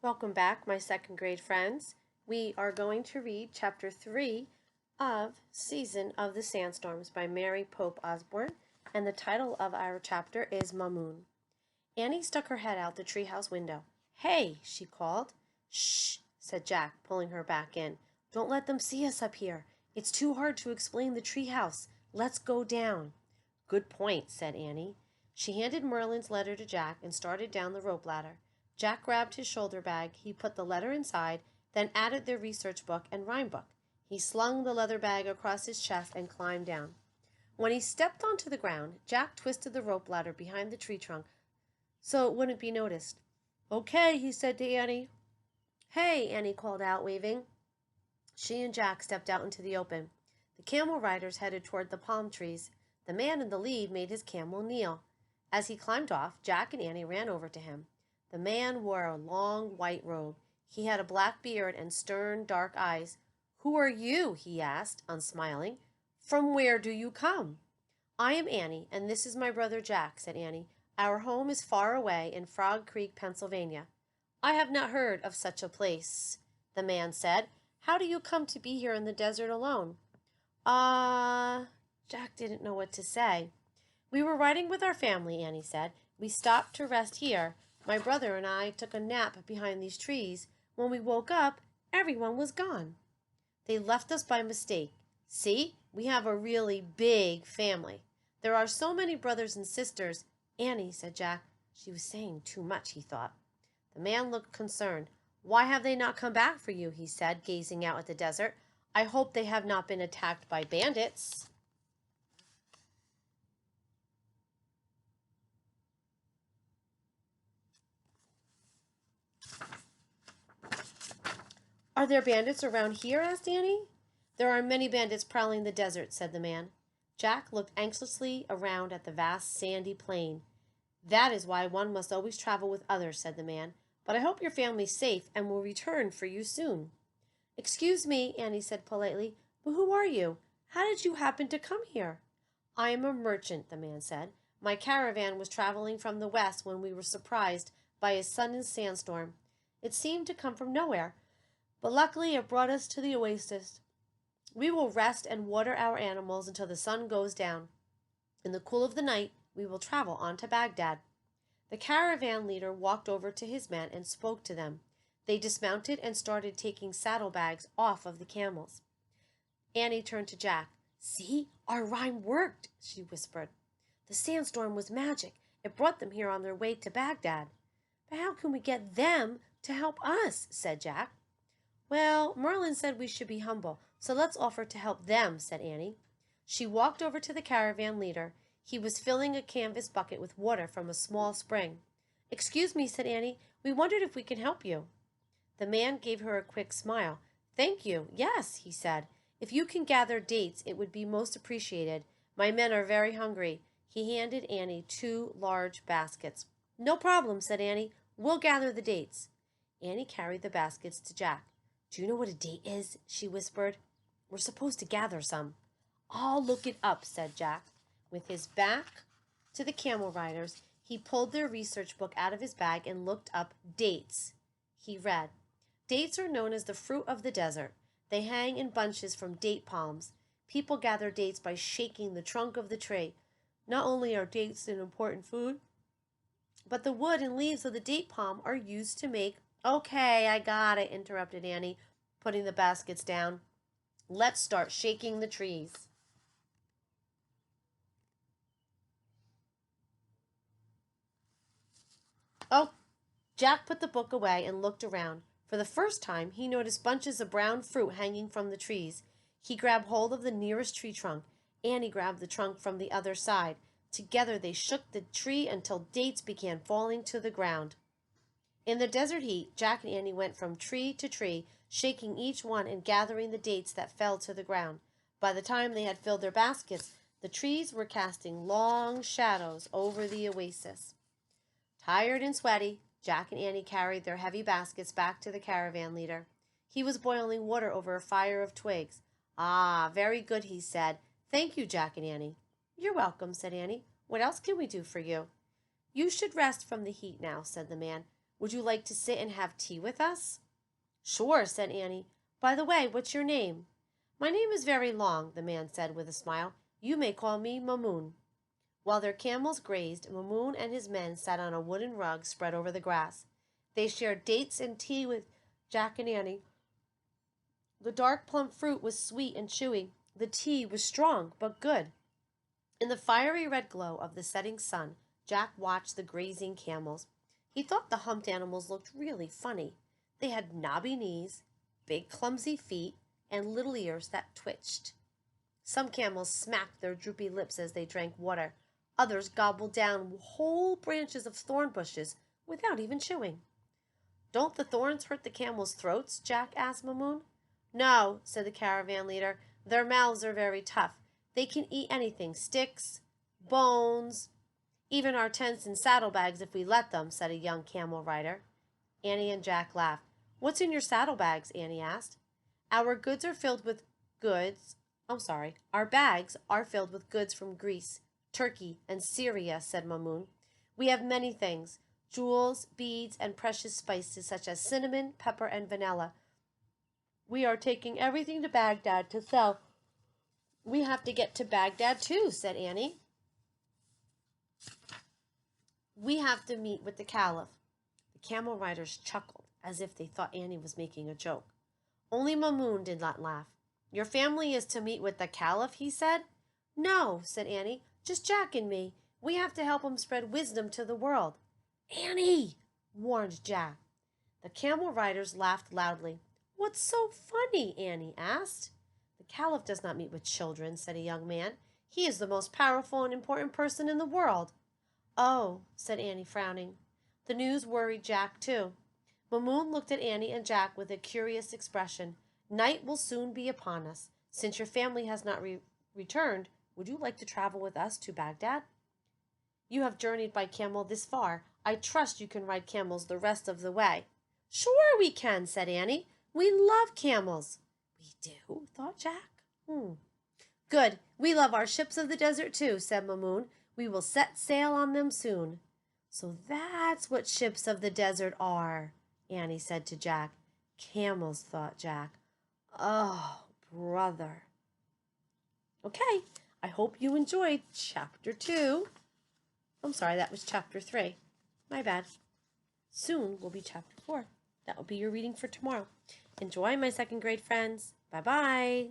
Welcome back, my second grade friends. We are going to read chapter 3 of Season of the Sandstorms by Mary Pope Osborne, and the title of our chapter is Mamoon. Annie stuck her head out the treehouse window. "Hey," she called. "Shh," said Jack, pulling her back in. "Don't let them see us up here. It's too hard to explain the treehouse. Let's go down." "Good point," said Annie. She handed Merlin's letter to Jack and started down the rope ladder. Jack grabbed his shoulder bag. He put the letter inside, then added their research book and rhyme book. He slung the leather bag across his chest and climbed down. When he stepped onto the ground, Jack twisted the rope ladder behind the tree trunk so it wouldn't be noticed. "Okay," he said to Annie. "Hey," Annie called out, waving. She and Jack stepped out into the open. The camel riders headed toward the palm trees. The man in the lead made his camel kneel. As he climbed off, Jack and Annie ran over to him. The man wore a long white robe. He had a black beard and stern, dark eyes. "Who are you?" he asked, unsmiling. "From where do you come?" "I am Annie, and this is my brother Jack," said Annie. "Our home is far away in Frog Creek, Pennsylvania." "I have not heard of such a place," the man said. "How do you come to be here in the desert alone?" Jack didn't know what to say. "We were riding with our family," Annie said. "We stopped to rest here. My brother and I took a nap behind these trees. When we woke up, everyone was gone. They left us by mistake. See, we have a really big family. There are so many brothers and sisters." "Annie," said Jack. She was saying too much, he thought. The man looked concerned. "Why have they not come back for you?" he said, gazing out at the desert. "I hope they have not been attacked by bandits." "Are there bandits around here?" asked Annie. "There are many bandits prowling the desert," said the man. Jack looked anxiously around at the vast sandy plain. "That is why one must always travel with others," said the man. "But I hope your family's safe and will return for you soon." "Excuse me," Annie said politely, "but who are you? How did you happen to come here?" "I am a merchant," the man said. "My caravan was traveling from the west when we were surprised by a sudden sandstorm. It seemed to come from nowhere, but luckily it brought us to the oasis. We will rest and water our animals until the sun goes down. In the cool of the night, we will travel on to Baghdad." The caravan leader walked over to his men and spoke to them. They dismounted and started taking saddlebags off of the camels. Annie turned to Jack. "See, our rhyme worked," she whispered. "The sandstorm was magic. It brought them here on their way to Baghdad." "But how can we get them to help us?" said Jack. "Well, Merlin said we should be humble, so let's offer to help them," said Annie. She walked over to the caravan leader. He was filling a canvas bucket with water from a small spring. "Excuse me," said Annie. "We wondered if we can help you." The man gave her a quick smile. "Thank you. Yes," he said. "If you can gather dates, it would be most appreciated. My men are very hungry." He handed Annie 2 large baskets. "No problem," said Annie. "We'll gather the dates." Annie carried the baskets to Jack. "Do you know what a date is?" she whispered. "We're supposed to gather some." "I'll look it up," said Jack. With his back to the camel riders, he pulled their research book out of his bag and looked up dates. He read, "Dates are known as the fruit of the desert. They hang in bunches from date palms. People gather dates by shaking the trunk of the tree. Not only are dates an important food, but the wood and leaves of the date palm are used to make—" "Okay, I got it," interrupted Annie, putting the baskets down. "Let's start shaking the trees." Oh, Jack put the book away and looked around. For the first time, he noticed bunches of brown fruit hanging from the trees. He grabbed hold of the nearest tree trunk. Annie grabbed the trunk from the other side. Together they shook the tree until dates began falling to the ground. In the desert heat, Jack and Annie went from tree to tree, shaking each one and gathering the dates that fell to the ground. By the time they had filled their baskets, the trees were casting long shadows over the oasis. Tired and sweaty, Jack and Annie carried their heavy baskets back to the caravan leader. He was boiling water over a fire of twigs. "Ah, very good," he said. "Thank you, Jack and Annie." "You're welcome," said Annie. "What else can we do for you?" "You should rest from the heat now," said the man. Would you like to sit and have tea with us? Sure, said Annie. By the way, what's your name? My name is very long, the man said with a smile. You may call me Mamoon. While their camels grazed, Mamoon and his men sat on a wooden rug spread over the grass. They shared dates and tea with Jack and Annie. The dark plum fruit was sweet and chewy. The tea was strong but good. In the fiery red glow of the setting sun, Jack watched the grazing camels. He thought the humped animals looked really funny. They had knobby knees, big clumsy feet, and little ears that twitched. Some camels smacked their droopy lips as they drank water. Others gobbled down whole branches of thorn bushes without even chewing. Don't the thorns hurt the camels' throats? Jack asked Mamoon. No, said the caravan leader. Their mouths are very tough. They can eat anything, sticks, bones, even our tents and saddlebags if we let them, said a young camel rider. Annie and Jack laughed. What's in your saddlebags? Annie asked. Our bags are filled with goods from Greece, Turkey, and Syria, said Mamoon. We have many things, jewels, beads, and precious spices such as cinnamon, pepper, and vanilla. We are taking everything to Baghdad to sell. We have to get to Baghdad too, said Annie. We have to meet with the Caliph. The camel riders chuckled as if they thought Annie was making a joke. Only Mamoon did not laugh. Your family is to meet with the Caliph, he said. No, said Annie, just Jack and me. We have to help him spread wisdom to the world. Annie, warned Jack. The camel riders laughed loudly. What's so funny? Annie asked. The Caliph does not meet with children, said a young man. He is the most powerful and important person in the world. Oh, said Annie, frowning. The news worried Jack, too. Mamoon looked at Annie and Jack with a curious expression. Night will soon be upon us. Since your family has not returned, would you like to travel with us to Baghdad? You have journeyed by camel this far. I trust you can ride camels the rest of the way. Sure we can, said Annie. We love camels. We do, thought Jack. Good. We love our ships of the desert too, said Mamoon. We will set sail on them soon. So that's what ships of the desert are, Annie said to Jack. Camels, thought Jack. Oh, brother. Okay, I hope you enjoyed Chapter 2. I'm sorry, that was Chapter 3. My bad. Soon will be Chapter 4. That will be your reading for tomorrow. Enjoy, my second grade friends. Bye-bye.